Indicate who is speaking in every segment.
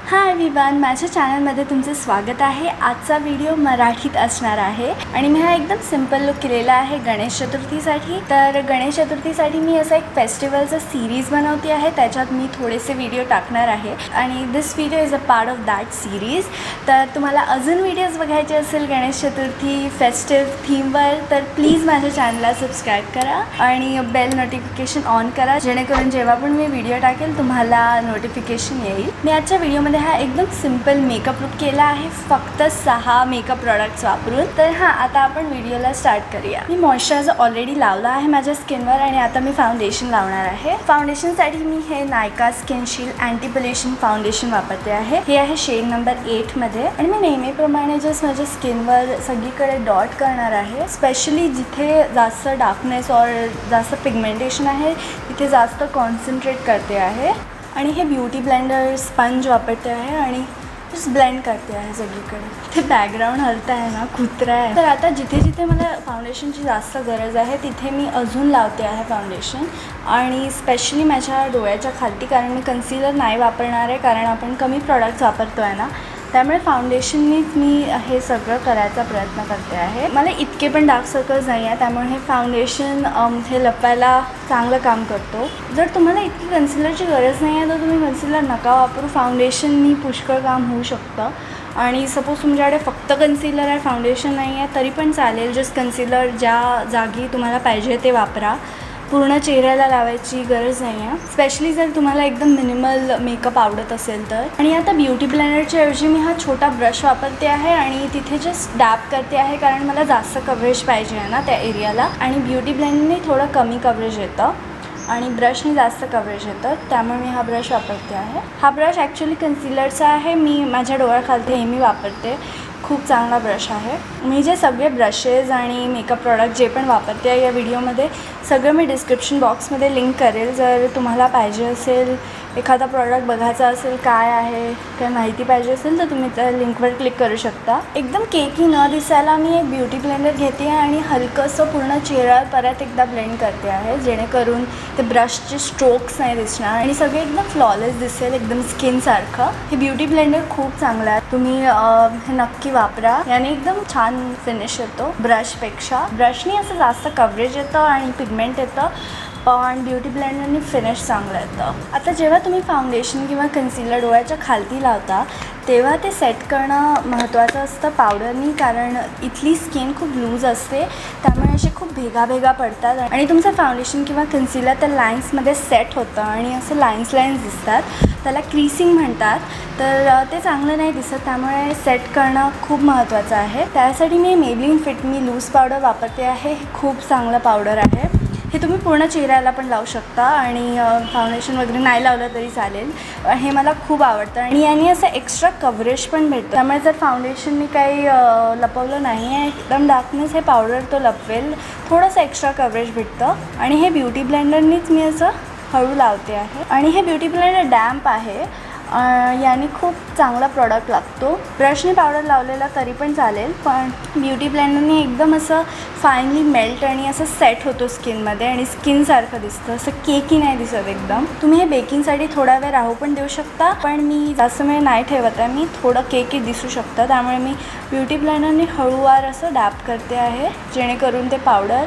Speaker 1: Hi everyone, माझ्या चॅनलमध्ये तुमचं स्वागत आहे। आजचा व्हिडिओ मराठीत असणार आहे आणि मी हा एकदम सिंपल लुक केलेला आहे गणेश चतुर्थीसाठी। तर गणेश चतुर्थीसाठी मी असा एक फेस्टिवलचा सीरीज बनवते आहे, त्याच्यात मी थोडेसे व्हिडिओ टाकणार आहे आणि this video is a part of that series. तर तुम्हाला अजून व्हिडिओज बघायचे असेल गणेश चतुर्थी फेस्टिव थीमवर तर प्लीज माझ्या चॅनलला सबस्क्राईब करा आणि बेल नोटिफिकेशन ऑन करा, जेणेकरून जेव्हा पण मी व्हिडिओ टाकेल तुम्हाला नोटिफिकेशन येईल। मी आजच्या व्हिडिओमध्ये हा एकदम सिंपल मेकअप लुक केला आहे, फक्त 6 मेकअप प्रोडक्ट्स वापरून। तर आता आपण व्हिडिओला स्टार्ट करूया। मी मॉइश्चरायझर ऑलरेडी लावला आहे माझ्या स्किनवर आणि आता मी फाउंडेशन लावणार आहे। फाउंडेशनसाठी मी हे नायका skin shield anti pollution foundation वापरते आहे। हे आहे शेड नंबर 8 मध्ये आणि मी नेहमीप्रमाणे जस्ट माझ्या स्किनवर सगळीकडे डॉट करणार आहे। स्पेशली जिथे जास्त डार्कनेस और जास्त पिगमेंटेशन आहे तिथे जास्त कॉन्सन्ट्रेट करते आहे आणि हे ब्युटी ब्लेंडर स्पंज वापरते आहे आणि जस्ट ब्लेंड करते आहे सगळीकडे। ते बॅकग्राऊंड हलत आहे ना, कुत्रा आहे। तर आता जिथे जिथे मला फाउंडेशनची जास्त गरज आहे तिथे मी अजून लावते आहे फाउंडेशन आणि स्पेशली माझ्या डोळ्याच्या खालती, कारण मी कन्सिलर नाही वापरणार आहे कारण आपण कमी प्रॉडक्ट्स वापरतो आहे ना, त्यामुळे फाउंडेशननीच मी हे सगळं करायचा प्रयत्न करते आहे। मला इतके पण डार्क सर्कल्स नाही आहे, त्यामुळे हे फाउंडेशन हे लपवायला चांगलं काम करतो। जर तुम्हाला इतकी कन्सिलरची गरज नाही आहे तर तुम्ही कन्सिलर नका वापरू, फाउंडेशननी पुष्कळ काम होऊ शकतं। आणि सपोज तुमच्याकडे फक्त कन्सिलर आहे, फाउंडेशन नाही आहे तरी पण चालेल। जस्ट कन्सिलर ज्या जागी तुम्हाला पाहिजे ते वापरा, पूर्ण चेहऱ्याला लावायची गरज नाही आहे, स्पेशली जर तुम्हाला एकदम मिनिमल मेकअप आवडत असेल तर। आणि आता ब्युटी ब्लेंडरच्या ऐवजी मी हा छोटा ब्रश वापरते आहे आणि तिथे जस्ट डॅप करते आहे, कारण मला जास्त कव्हरेज पाहिजे आहे ना त्या एरियाला, आणि ब्युटी ब्लेंडरने थोडं कमी कव्हरेज येतं आणि ब्रशने जास्त कव्हरेज येतं, त्यामुळे मी हा ब्रश वापरते आहे। हा ब्रश ॲक्च्युली कन्सिलरचा आहे, मी माझ्या डोळ्याखालती नेहमी वापरते, खूप चांगला ब्रश आहे। मी जे सगळे ब्रशेस आणि मेकअप प्रॉडक्ट जे पण वापरते आहे या व्हिडिओमध्ये सगळं मी डिस्क्रिप्शन बॉक्समध्ये लिंक करेल। जर तुम्हाला पाहिजे असेल, एखादा प्रॉडक्ट बघायचा असेल, काय आहे काय माहिती पाहिजे असेल तर तुम्ही त्या लिंकवर क्लिक करू शकता। एकदम केकी न दिसायला मी एक ब्युटी ब्लेंडर घेते आहे आणि हलकंसं पूर्ण चेहऱ्यावर परत एकदा ब्लेंड करते आहे, जेणेकरून ते ब्रशचे स्ट्रोक्स नाही दिसणार आणि सगळे एकदम फ्लॉलेस दिसेल, एकदम स्किनसारखं। हे ब्युटी ब्लेंडर खूप चांगलं आहे, तुम्ही हे नक्की वापरा, याने एकदम छान फिनिश येतो ब्रशपेक्षा। ब्रशनी असं जास्त कव्हरेज येतं आणि पिगमेंट येतं, पण ब्युटी ब्लेंडरनी फिनिश चांगलं येतं। आता जेव्हा तुम्ही फाउंडेशन किंवा कन्सिलर डोळ्याच्या खालती लावता तेव्हा ते सेट करणं महत्त्वाचं असतं पावडरनी, कारण इथली स्किन खूप लूज असते, त्यामुळे असे खूप भेगा पडतात आणि तुमचं फाउंडेशन किंवा कन्सिलर त्या लाईन्समध्ये सेट होतं आणि असं लाईन्स दिसतात, त्याला क्रीसिंग म्हणतात। तर ते चांगलं नाही दिसत, त्यामुळे सेट करणं खूप महत्त्वाचं आहे। त्यासाठी मी मेबलिन फिट मी लूज पावडर वापरते आहे, हे खूप चांगलं पावडर आहे। हे तुम्ही पूर्ण चेहऱ्याला पण लावू शकता आणि फाउंडेशन वगैरे नाही लावलं तरी चालेल, हे मला खूप आवडतं आणि याने असं एक्स्ट्रा कव्हरेज पण भेटतं, त्यामुळे जर फाउंडेशननी काही लपवलं नाही आहे एकदम डार्कनेस, हे पावडर तो लपवेल, थोडंसं एक्स्ट्रा कव्हरेज भेटतं। आणि हे ब्युटी ब्लेंडरनीच मी असं हळू लावते आहे आणि हे ब्युटी ब्लेंडर डॅम्प आहे, याने खूप चांगला प्रॉडक्ट लागतो। ब्रशने पावडर लावलेला तरी पण चालेल, पण ब्युटी ब्लेंडरने एकदम असं फाईनली मेल्ट आणि असं सेट होतो स्किनमध्ये आणि स्किनसारखं दिसतं, असं केकी नाही दिसत एकदम। तुम्ही हे बेकिंगसाठी थोडा वेळ राहू पण देऊ शकता, पण मी जास्त वेळ नाही ठेवत आहे, मी थोडं केकी दिसू शकतं, त्यामुळे मी ब्युटी ब्लेंडरने हळूवार असं डॅप करते आहे, जेणेकरून ते पावडर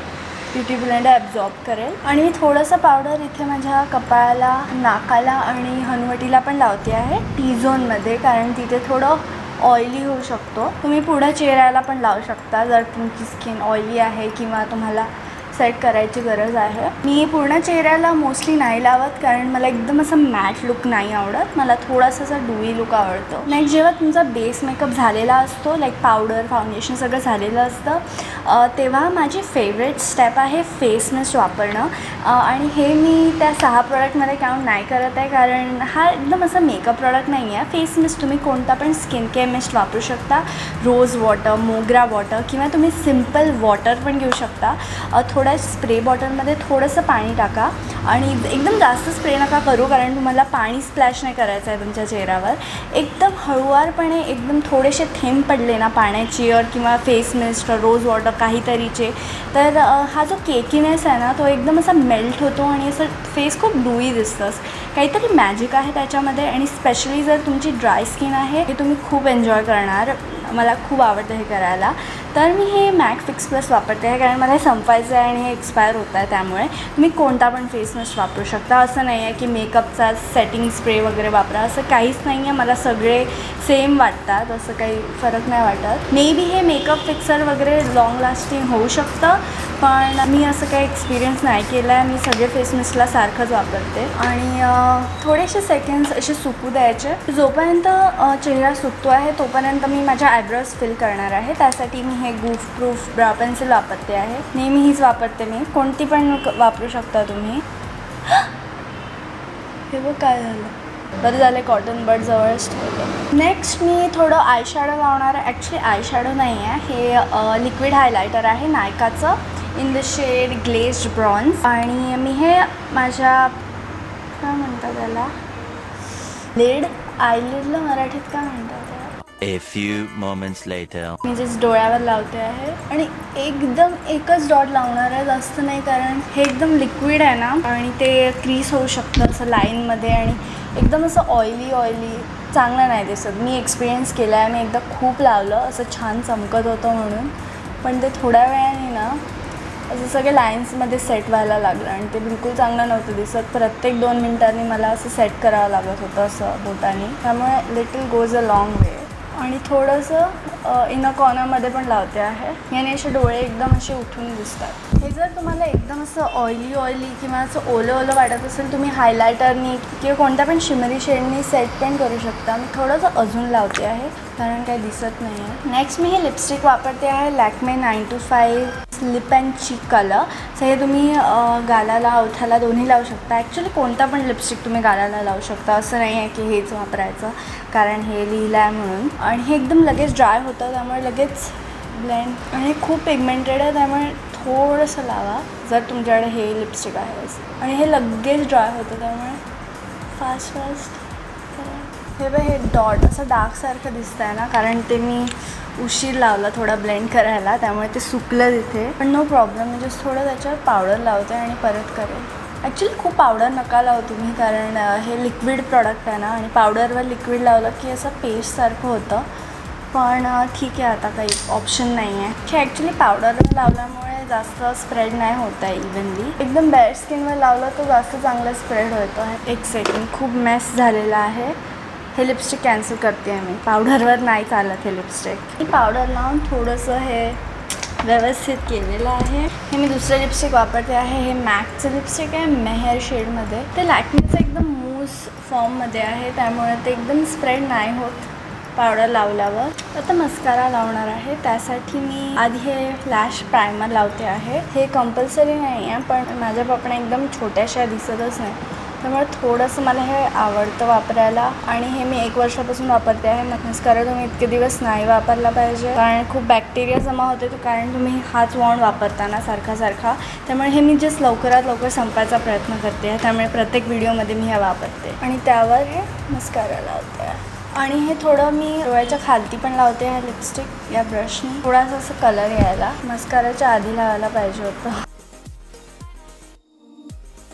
Speaker 1: ब्युटी ब्लेंडर ॲब्झॉर्ब करेल। आणि मी थोडंसं पावडर इथे माझ्या कपाळाला, नाकाला आणि हनुवटीला पण लावते आहे टी झोनमध्ये, कारण तिथे थोडं ऑइली होऊ शकतो। तुम्ही पुढं चेहऱ्याला पण लावू शकता जर तुमची स्किन ऑइली आहे किंवा तुम्हाला सेट करायची गरज आहे। मी पूर्ण चेहऱ्याला मोस्टली नाही लावत, कारण मला एकदम असं मॅट लुक नाही आवडत, मला थोडासा असा डुई लुक आवडतो। नेक्स्ट जेव्हा तुमचा बेस मेकअप झालेला असतो, लाईक पावडर फाउंडेशन सगळं झालेलं असतं, तेव्हा माझी फेवरेट स्टेप आहे फेस मिस्ट वापरणं। आणि हे मी त्या 6 प्रॉडक्टमध्ये काउंट नाही करत आहे, कारण हा एकदम असा मेकअप प्रॉडक्ट नाही आहे। फेस मिस्ट तुम्ही कोणता पण स्किन केअर मिस्ट वापरू शकता, रोज वॉटर, मोगरा वॉटर किंवा तुम्ही सिम्पल वॉटर पण घेऊ शकता। थोडं थोडा स्प्रे बॉटलमध्ये थोडंसं पाणी टाका आणि एकदम जास्त स्प्रे नका करू, कारण तुम्हाला पाणी स्प्लॅश नाही करायचं आहे तुमच्या चेहऱ्यावर. एकदम हळुवारपणे एकदम थोडेसे थेंब पडले ना पाण्याची किंवा फेस मिस्ट रोज वॉटर काहीतरीचे, तर हा जो केकीनेस आहे ना तो एकदम असा मेल्ट होतो आणि असं फेस खूप ग्लूई दिसतं. काहीतरी मॅजिक आहे त्याच्यामध्ये. आणि स्पेशली जर तुमची ड्राय स्किन आहे हे तुम्ही खूप एन्जॉय करणार. मला खूप आवडतं हे करायला. तर मी हे मॅक फिक्स प्लस वापरते आहे, कारण मला हे संपायचं आहे आणि हे एक्सपायर होतं आहे. त्यामुळे तुम्ही कोणता पण फेस मास्क वापरू शकता. असं नाही आहे की मेकअपचा सेटिंग स्प्रे वगैरे वापरा, असं काहीच नाही आहे. मला सगळे सेम वाटतात, असं काही फरक नाही वाटत. मे बी हे मेकअप फिक्सर वगैरे लॉंग लास्टिंग होऊ शकतं, पण मी असं काही एक्सपिरियन्स नाही केला आहे. मी सगळे फेस मास्कला सारखंच वापरते आणि थोडेसे सेकंड्स असे सुकू द्यायचे. जोपर्यंत चेहरा सुकतो आहे तोपर्यंत मी माझ्या आयब्रोज फिल करणार आहे. त्यासाठी मी हे गूफ प्रूफ ब्रा पेन्सिल वापरते आहे. नेहमी हीच वापरते मी, कोणती पण वापरू शकता तुम्ही. हे बघ काय झालं, बरं झालं कॉटन बड जवळच ठेवलं. नेक्स्ट मी थोडं आय शॅडो लावणार आहे. ॲक्च्युली आय शॅडो नाही आहे, हे लिक्विड हायलायटर आहे नायकाचं in the shade glazed bronze. आणि मी हे माझ्या काय म्हणतात त्याला, लिड, आयलिडला मराठीत काय म्हणतात.
Speaker 2: A few moments later.
Speaker 1: Me just डोळ्यावर लावते आहे आणि एकदम एकच डॉट लावणार आहे, जास्त नाही, कारण हे एकदम लिक्विड आहे ना आणि ते क्रीज होऊ शकतं असं लाईनमध्ये आणि एकदम असं ऑइली चांगलं नाही दिसत. मी एक्सपिरियन्स केला आहे, मी एकदा खूप लावलं असं छान चमकत होतं म्हणून, पण ते थोड्या वेळाने ना असं सगळे लाईन्समध्ये सेट व्हायला लागलं आणि ते बिलकुल चांगलं नव्हतं दिसत. प्रत्येक 2 मिनिटांनी मला असं सेट करावं लागत होतं असं बोटाने. त्यामुळे लिटिल गोज अ लॉंग वे. आणि थोडंसं इनर कॉर्नरमध्ये पण लावते आहे, याने असे डोळे एकदम असे उठून दिसतात. हे जर तुम्हाला एकदम असं ऑइली किंवा असं ओलं वाटत असेल, तुम्ही हायलायटरनी किंवा कोणत्या पण शिमरी शेडनी सेट पण करू शकता. मी थोडंसं अजून लावते आहे कारण काही दिसत नाही आहे. नेक्स्ट मी हे लिपस्टिक वापरते आहे, लॅक्मे 925 लिप अँड चीक कलर. सो हे तुम्ही गालाला ओठाला दोन्ही लावू शकता. ॲक्च्युली कोणता पण लिपस्टिक तुम्ही गालाला लावू शकता, असं नाही आहे की हेच वापरायचं कारण हे लिहिलं आहे म्हणून. आणि हे एकदम लगेच ड्राय होतं, त्यामुळे लगेच ब्लेंड, आणि खूप पिगमेंटेड आहे त्यामुळे थोडंसं लावा जर तुमच्याकडे हे लिपस्टिक आहे. आणि हे लगेच ड्राय होतं त्यामुळे फास्ट हे बघ, हे डॉट असं डार्कसारखं दिसतं आहे ना, कारण ते मी उशीर लावला थोडा ब्लेंड करायला, त्यामुळे ते सुकलं तिथे. पण नो प्रॉब्लेम, म्हणजे थोडं त्याच्यावर पावडर लावते आणि परत करेल. ॲक्च्युली खूप पावडर नका लावू तुम्ही, कारण हे लिक्विड प्रॉडक्ट आहे ना आणि पावडरवर लिक्विड लावलं की असं पेस्टसारखं होतं. पण ठीक आहे, आता काही ऑप्शन नाही आहे. हे ॲक्च्युली पावडरवर लावल्यामुळे जास्त स्प्रेड नाही होत आहे इव्हनली. एकदम बॅड स्किनवर लावलं तर जास्त चांगलं स्प्रेड होतं आहे. एक सेकंड, खूप मेस झालेला आहे. हे लिपस्टिक कॅन्सल करते आहे मी, पावडरवर नाही चालत हे लिपस्टिक. मी पावडर लावून थोडंसं हे व्यवस्थित केलेलं आहे. हे मी दुसरं लिपस्टिक वापरते आहे, हे मॅकचं लिपस्टिक आहे मेहर शेडमध्ये. ते लॅक्मेचं एकदम मूस फॉर्ममध्ये आहे, त्यामुळे ते एकदम स्प्रेड नाही होत पावडर लावल्यावर. आता मस्कारा लावणार आहे, त्यासाठी मी आधी हे लॅश प्रायमर लावते आहे. हे कंपल्सरी नाही आहे, पण माझ्या पापण्या एकदम छोट्याशा दिसतच नाही, त्यामुळे थोडंसं मला हे आवडतं वापरायला. आणि हे मी 1 वर्षापासून वापरते आहे. मस्कारा तुम्ही इतके दिवस नाही वापरला पाहिजे, कारण खूप बॅक्टेरिया जमा होते, तो कारण तुम्ही हाच वॉन्ड वापरताना सारखा. त्यामुळे हे मी जस्ट लवकरात लवकर संपायचा प्रयत्न करते आहे, त्यामुळे प्रत्येक व्हिडिओमध्ये मी हे वापरते. आणि त्यावर हे मस्कारा लावते आहे. आणि हे थोडं मी डोळ्याच्या खालती पण लावते आहे लिपस्टिक या ब्रशनी, थोडासा असं कलर यायला. मस्काराच्या आधी लावायला पाहिजे होतं.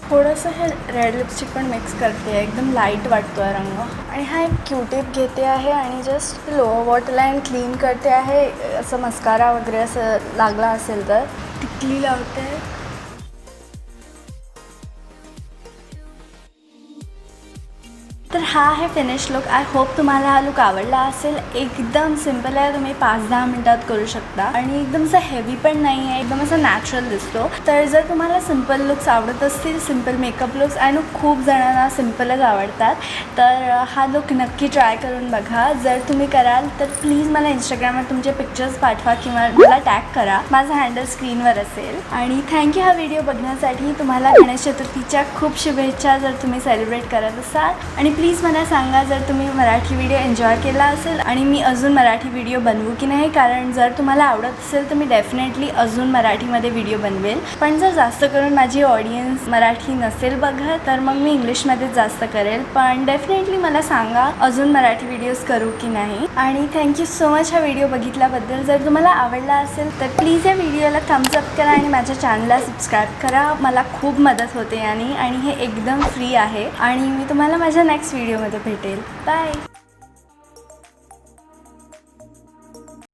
Speaker 1: थोडंसं हे रेड लिपस्टिक पण मिक्स करते आहे, एकदम लाईट वाटतो आहे रंग. आणि हा एक क्यूटिप घेते आहे आणि जस्ट लोअर वॉटरलाईन क्लीन करते आहे. असं मस्कारा वगैरे असं लागला असेल तर टिकली लावते. तर हा आहे फिनिश लुक. आय होप तुम्हाला हा लुक आवडला असेल. एकदम सिम्पल आहे, तुम्ही 5-10 मिनटात करू शकता आणि एकदम असं हेवी पण नाही आहे, एकदम असं नॅचरल दिसतो. तर जर तुम्हाला सिम्पल लुक्स आवडत असतील, simple makeup looks, I know खूप जणांना सिम्पलच आवडतात, तर हा लुक नक्की ट्राय करून बघा. जर तुम्ही कराल तर प्लीज मला इंस्टाग्रामवर तुमचे पिक्चर्स पाठवा किंवा मला टॅग करा. माझा हँडल स्क्रीनवर असेल. आणि थँक्यू हा व्हिडिओ बघण्यासाठी. तुम्हाला गणेश चतुर्थीच्या खूप शुभेच्छा जर तुम्ही सेलिब्रेट करत असाल. आणि प्लीज प्लीज मला सांगा जर तुम्ही मराठी व्हिडिओ एन्जॉय केला असेल आणि मी अजून मराठी व्हिडिओ बनवू की नाही, कारण जर तुम्हाला आवडत असेल तर मी डेफिनेटली अजून मराठीमध्ये व्हिडिओ बनवेल. पण जर जास्त करून माझी ऑडियन्स मराठी नसेल बघत तर मग मी इंग्लिशमध्येच जास्त करेल. पण डेफिनेटली मला सांगा अजून मराठी व्हिडिओज करू की नाही. आणि थँक्यू सो मच हा व्हिडिओ बघितल्याबद्दल. जर तुम्हाला आवडला असेल तर प्लीज या व्हिडिओला थम्स अप करा आणि माझ्या चॅनलला सबस्क्राईब करा. मला खूप मदत होते आणि हे एकदम फ्री आहे. आणि मी तुम्हाला माझ्या नेक्स्ट व्हिडिओमध्ये भेटेल. बाय.